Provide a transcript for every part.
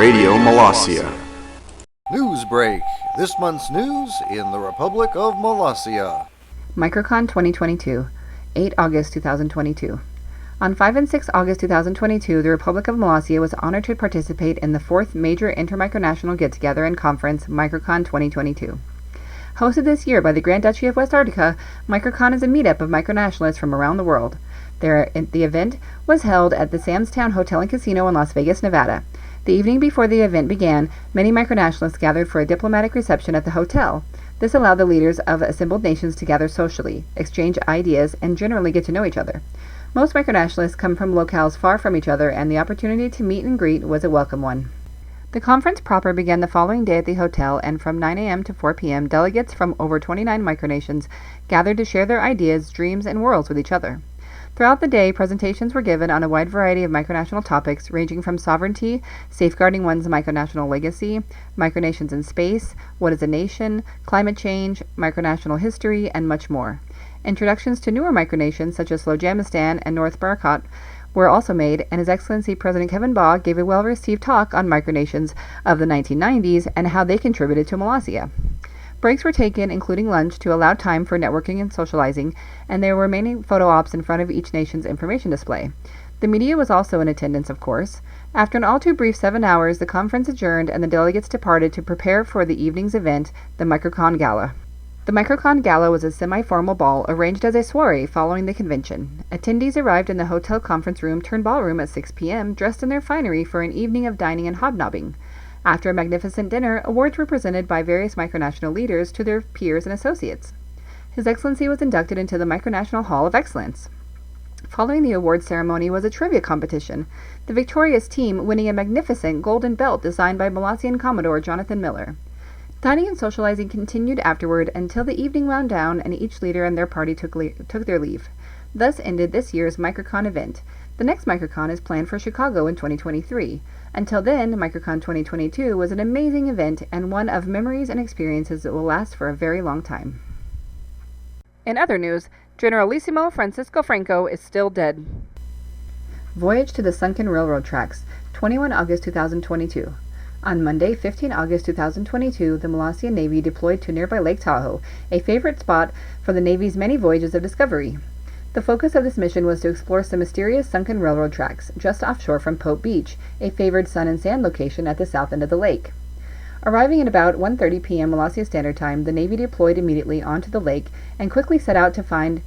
Radio Molossia. News break. This month's news in the Republic of Molossia. MicroCon 2022, 8 August 2022. On 5 and 6 August 2022, the Republic of Molossia was honored to participate in the 4th Major Intermicronational Get-Together and Conference, MicroCon 2022. Hosted this year by the Grand Duchy of West Arctica, MicroCon is a meetup of micronationalists from around the world. The event was held at the Samstown Hotel and Casino in Las Vegas, Nevada. The evening before the event began, many micronationalists gathered for a diplomatic reception at the hotel. This allowed the leaders of assembled nations to gather socially, exchange ideas, and generally get to know each other. Most micronationalists come from locales far from each other, and the opportunity to meet and greet was a welcome one. The conference proper began the following day at the hotel, and from 9 a.m. to 4 p.m., delegates from over 29 micronations gathered to share their ideas, dreams, and worlds with each other. Throughout the day, presentations were given on a wide variety of micronational topics, ranging from sovereignty, safeguarding one's micronational legacy, micronations in space, what is a nation, climate change, micronational history, and much more. Introductions to newer micronations, such as Slowjamistan and North Barakat, were also made, and His Excellency President Kevin Baugh gave a well-received talk on micronations of the 1990s and how they contributed to Molossia. Breaks were taken, including lunch, to allow time for networking and socializing, and there were many photo ops in front of each nation's information display. The media was also in attendance, of course. After an all-too-brief 7 hours, the conference adjourned and the delegates departed to prepare for the evening's event, the MicroCon Gala. The MicroCon Gala was a semi-formal ball arranged as a soiree following the convention. Attendees arrived in the hotel conference room turned ballroom at 6 p.m., dressed in their finery for an evening of dining and hobnobbing. After a magnificent dinner, awards were presented by various micronational leaders to their peers and associates. His Excellency was inducted into the Micronational Hall of Excellence. Following the awards ceremony was a trivia competition, the victorious team winning a magnificent golden belt designed by Molossian Commodore Jonathan Miller. Dining and socializing continued afterward until the evening wound down and each leader and their party took their leave. Thus ended this year's MicroCon event. The next MicroCon is planned for Chicago in 2023. Until then, MicroCon 2022 was an amazing event and one of memories and experiences that will last for a very long time. In other news, Generalissimo Francisco Franco is still dead. Voyage to the Sunken Railroad Tracks, 21 August 2022. On Monday, 15 August 2022, the Molossia Navy deployed to nearby Lake Tahoe, a favorite spot for the Navy's many voyages of discovery. The focus of this mission was to explore some mysterious sunken railroad tracks just offshore from Pope Beach, a favored sun and sand location at the south end of the lake. Arriving at about 1:30 p.m. Molossia Standard Time, the Navy deployed immediately onto the lake and quickly set out to find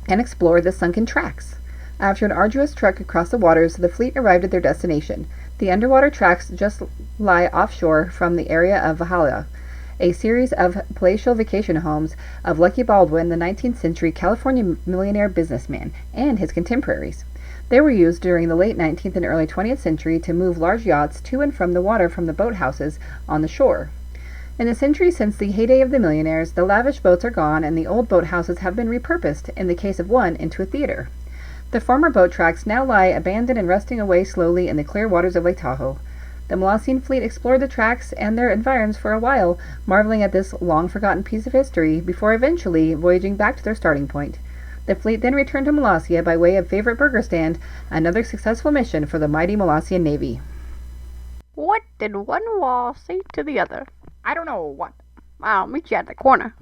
and explore the sunken tracks. After an arduous trek across the waters, the fleet arrived at their destination. The underwater tracks just lie offshore from the area of Valhalla, a series of palatial vacation homes of Lucky Baldwin, the 19th century California millionaire businessman, and his contemporaries. They were used during the late 19th and early 20th century to move large yachts to and from the water from the boathouses on the shore. In the century since the heyday of the millionaires, the lavish boats are gone and the old boathouses have been repurposed, in the case of one, into a theater. The former boat tracks now lie abandoned and rusting away slowly in the clear waters of Lake Tahoe. The Molossian fleet explored the tracks and their environs for a while, marveling at this long-forgotten piece of history, before eventually voyaging back to their starting point. The fleet then returned to Molossia by way of favorite burger stand, another successful mission for the mighty Molossian Navy. What did one wall say to the other? I don't know what. I'll meet you at the corner.